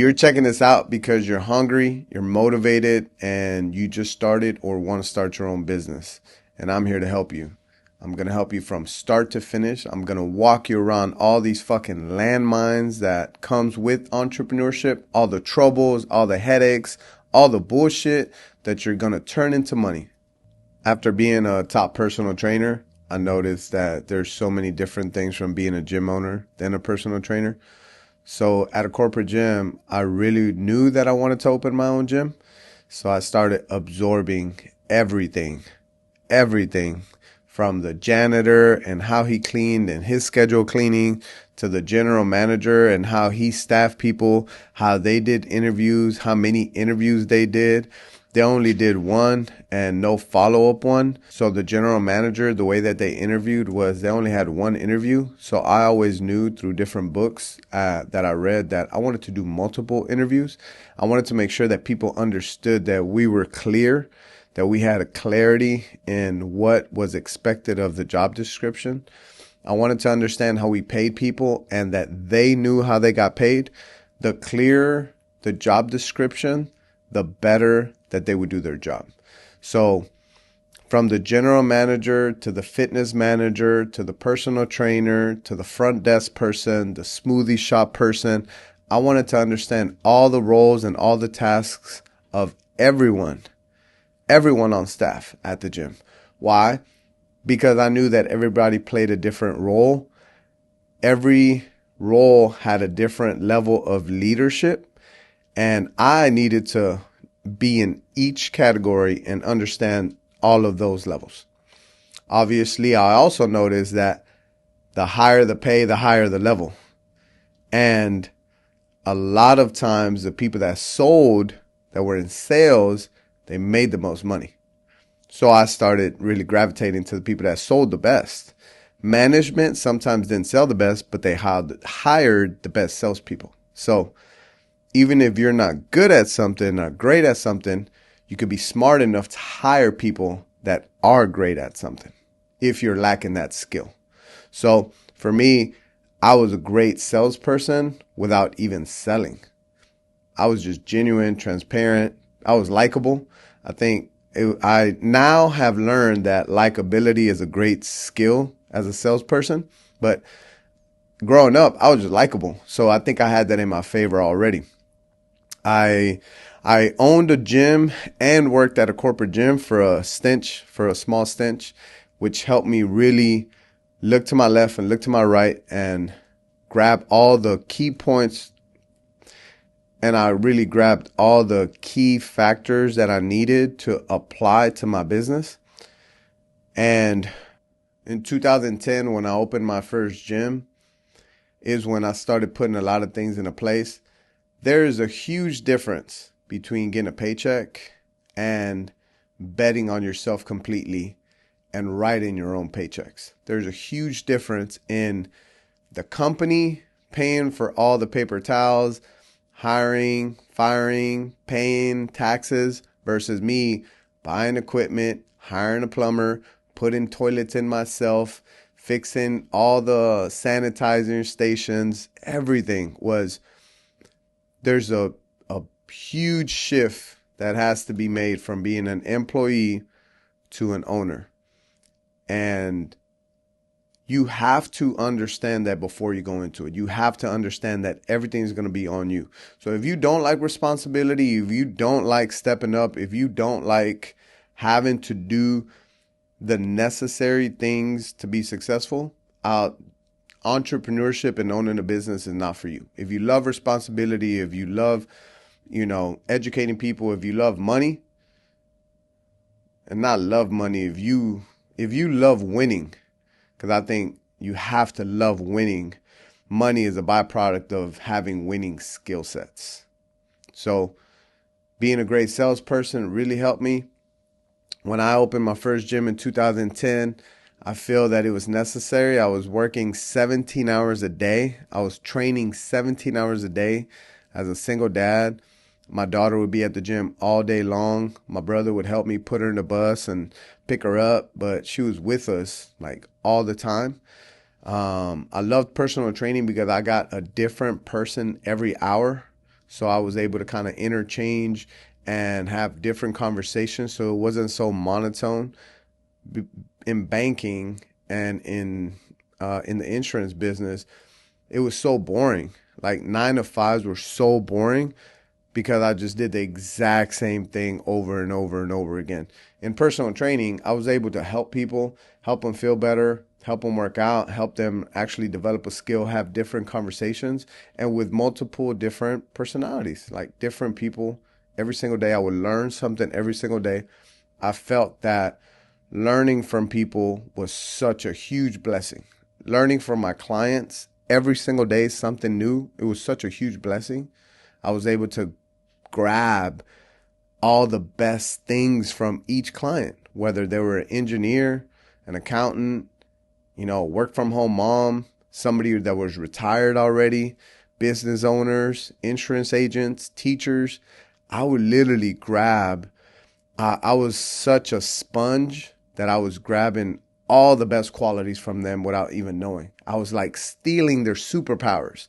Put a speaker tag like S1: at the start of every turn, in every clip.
S1: You're checking this out because you're hungry, you're motivated, and you just started or want to start your own business. And I'm here to help you. I'm going to help you from start to finish. I'm going to walk you around all these fucking landmines that comes with entrepreneurship, all the troubles, all the headaches, all the bullshit that you're going to turn into money. After being a top personal trainer, I noticed that there's so many different things from being a gym owner than a personal trainer. So at a corporate gym, I really knew that I wanted to open my own gym. So I started absorbing everything from the janitor and how he cleaned and his schedule cleaning to the general manager and how he staffed people, how they did interviews, how many interviews they did. They only did one and no follow-up one. So the general manager, the way that they interviewed was they only had one interview. So I always knew through different books that I read that I wanted to do multiple interviews. I wanted to make sure that people understood that we were clear, that we had a clarity in what was expected of the job description. I wanted to understand how we paid people and that they knew how they got paid. The clearer the job description, the better that they would do their job. So from the general manager to the fitness manager to the personal trainer to the front desk person, the smoothie shop person, I wanted to understand all the roles and all the tasks of everyone on staff at the gym. Why? Because I knew that everybody played a different role. Every role had a different level of leadership, and I needed to be in each category and understand all of those levels. Obviously, I also noticed that the higher the pay, the higher the level. And a lot of times the people that sold, that were in sales, they made the most money. So I started really gravitating to the people that sold the best. Management sometimes didn't sell the best, but they hired the best salespeople. So even if you're not good at something, not great at something, you could be smart enough to hire people that are great at something if you're lacking that skill. So for me, I was a great salesperson without even selling. I was just genuine, transparent. I was likable. I now have learned that likability is a great skill as a salesperson, but growing up, I was just likable. So I think I had that in my favor already. I owned a gym and worked at a corporate gym for a small stint, which helped me really look to my left and look to my right and grab all the key points. And I really grabbed all the key factors that I needed to apply to my business. And in 2010, when I opened my first gym, is when I started putting a lot of things into place. There is a huge difference between getting a paycheck and betting on yourself completely and writing your own paychecks. There's a huge difference in the company paying for all the paper towels, hiring, firing, paying taxes versus me buying equipment, hiring a plumber, putting toilets in myself, fixing all the sanitizer stations. Everything was... There's a huge shift that has to be made from being an employee to an owner. And you have to understand that before you go into it. You have to understand that everything's going to be on you. So if you don't like responsibility, if you don't like stepping up, if you don't like having to do the necessary things to be successful, entrepreneurship and owning a business is not for you. If you love responsibility, if you love, educating people, if you love money, and not love money, if you love winning, because I think you have to love winning. Money is a byproduct of having winning skill sets. So being a great salesperson really helped me. When I opened my first gym in 2010, I feel that it was necessary. I was working 17 hours a day. I was training 17 hours a day as a single dad. My daughter would be at the gym all day long. My brother would help me put her in the bus and pick her up, but she was with us like all the time. I loved personal training because I got a different person every hour. So I was able to kind of interchange and have different conversations. So it wasn't so monotone. In banking and in the insurance business, it was so boring. Like 9 to 5s were so boring because I just did the exact same thing over and over and over again. In personal training, I was able to help people, help them feel better, help them work out, help them actually develop a skill, have different conversations, and with multiple different personalities, like different people. Every single day, I would learn something every single day. I felt that learning from people was such a huge blessing. Learning from my clients every single day, something new, it was such a huge blessing. I was able to grab all the best things from each client, whether they were an engineer, an accountant, work from home mom, somebody that was retired already, business owners, insurance agents, teachers. I would literally grab, I was such a sponge that I was grabbing all the best qualities from them without even knowing. I was like stealing their superpowers.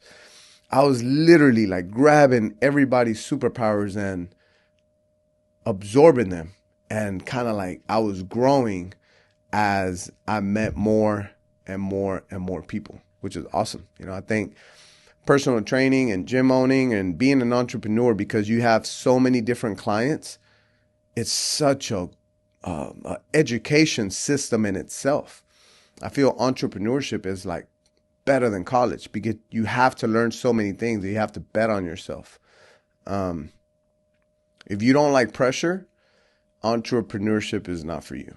S1: I was literally like grabbing everybody's superpowers and absorbing them. And kind of like I was growing as I met more and more and more people, which is awesome. I think personal training and gym owning and being an entrepreneur, because you have so many different clients, it's such a education system in itself. I feel entrepreneurship is like better than college because you have to learn so many things. You have to bet on yourself. If you don't like pressure, entrepreneurship is not for you.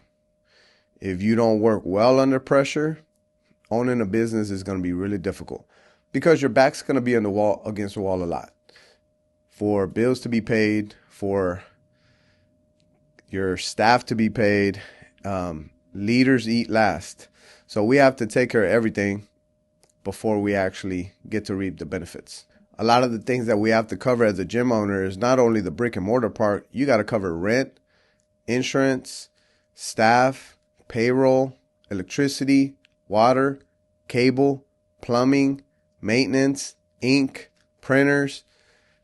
S1: If you don't work well under pressure, owning a business is going to be really difficult because your back's going to be on the wall, against the wall a lot. For bills to be paid, for your staff to be paid, leaders eat last. So we have to take care of everything before we actually get to reap the benefits. A lot of the things that we have to cover as a gym owner is not only the brick and mortar part. You got to cover rent, insurance, staff, payroll, electricity, water, cable, plumbing, maintenance, ink, printers,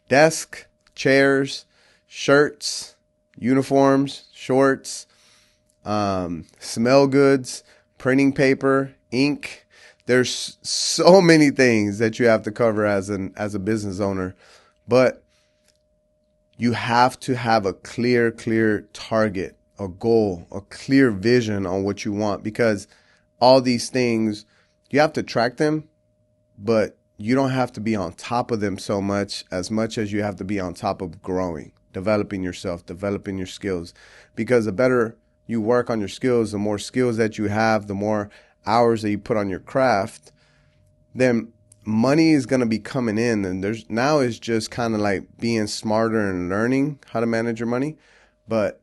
S1: desk, chairs, shirts, uniforms, shorts, smell goods, printing paper, ink. There's so many things that you have to cover as a business owner, but you have to have a clear target, a goal, a clear vision on what you want, because all these things, you have to track them, but you don't have to be on top of them so much as you have to be on top of growing, developing yourself, developing your skills. Because the better you work on your skills, the more skills that you have, the more hours that you put on your craft, then money is going to be coming in. And now it's just kind of like being smarter and learning how to manage your money. But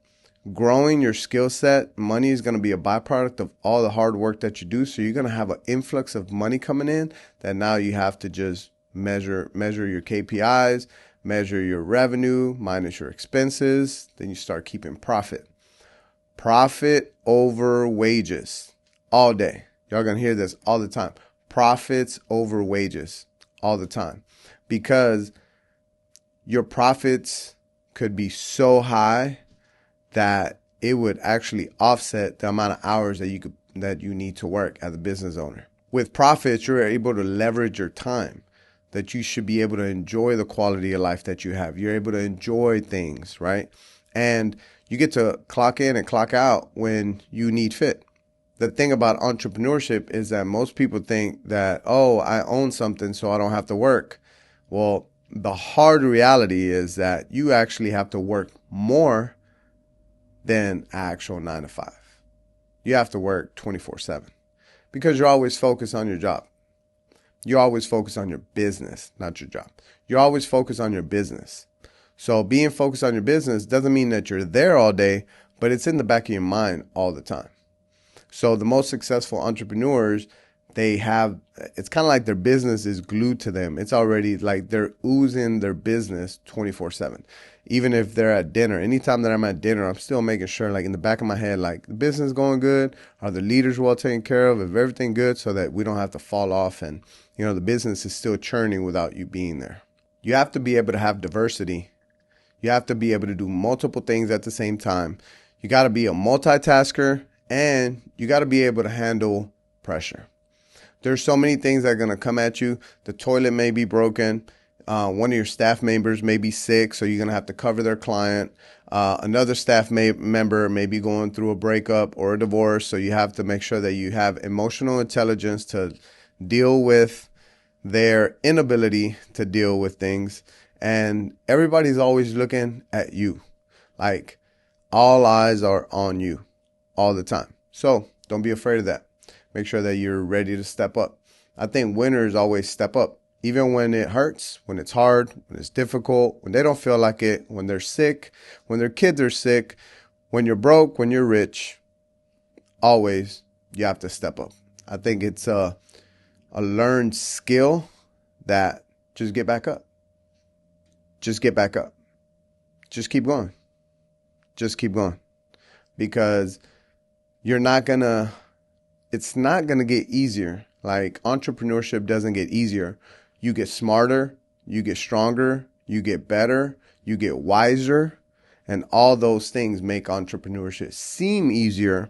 S1: growing your skill set, money is going to be a byproduct of all the hard work that you do. So you're going to have an influx of money coming in that now you have to just measure your KPIs, measure your revenue minus your expenses. Then you start keeping profit. Profit over wages all day. Y'all going to hear this all the time. Profits over wages all the time, because your profits could be so high that it would actually offset the amount of hours that you need to work as a business owner. With profits, you're able to leverage your time, that you should be able to enjoy the quality of life that you have. You're able to enjoy things, right? And you get to clock in and clock out when you need fit. The thing about entrepreneurship is that most people think that, oh, I own something so I don't have to work. Well, the hard reality is that you actually have to work more than actual 9 to 5. You have to work 24/7 because you're always focused on your job. You're always focused on your business, not your job. You're always focused on your business. So being focused on your business doesn't mean that you're there all day, but it's in the back of your mind all the time. So the most successful entrepreneurs, it's kind of like their business is glued to them. It's already like they're oozing their business 24/7. Even if they're at dinner, anytime that I'm at dinner, I'm still making sure, like in the back of my head, like the business is going good. Are the leaders well taken care of? Is everything good, so that we don't have to fall off and, the business is still churning without you being there. You have to be able to have diversity. You have to be able to do multiple things at the same time. You got to be a multitasker, and you got to be able to handle pressure. There's so many things that are going to come at you. The toilet may be broken. One of your staff members may be sick, so you're going to have to cover their client. Another staff member may be going through a breakup or a divorce, so you have to make sure that you have emotional intelligence to deal with their inability to deal with things. And everybody's always looking at you. Like, all eyes are on you all the time. So don't be afraid of that. Make sure that you're ready to step up. I think winners always step up, even when it hurts, when it's hard, when it's difficult, when they don't feel like it, when they're sick, when their kids are sick, when you're broke, when you're rich. Always, you have to step up. I think it's a learned skill that just get back up. Just get back up. Just keep going. Just keep going. Because it's not going to get easier. Like, entrepreneurship doesn't get easier. You get smarter, you get stronger, you get better, you get wiser, and all those things make entrepreneurship seem easier,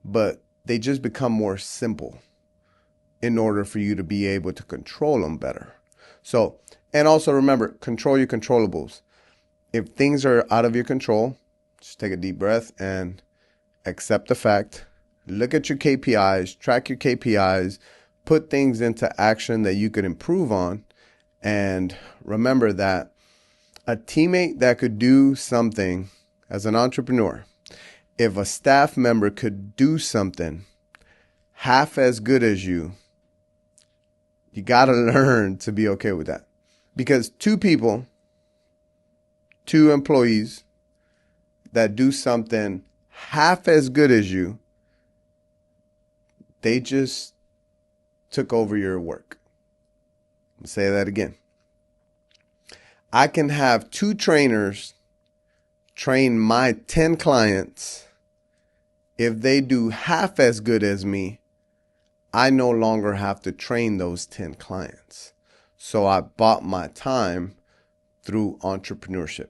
S1: but they just become more simple in order for you to be able to control them better. So, and also remember, control your controllables. If things are out of your control, just take a deep breath and accept the fact. Look at your KPIs, track your KPIs, put things into action that you could improve on. And remember that a teammate that could do something as an entrepreneur, if a staff member could do something half as good as you got to learn to be okay with that. Because two employees that do something half as good as you, they just took over your work. I'll say that again. I can have 2 trainers train my 10 clients. If they do half as good as me, I no longer have to train those 10 clients. So I bought my time through entrepreneurship.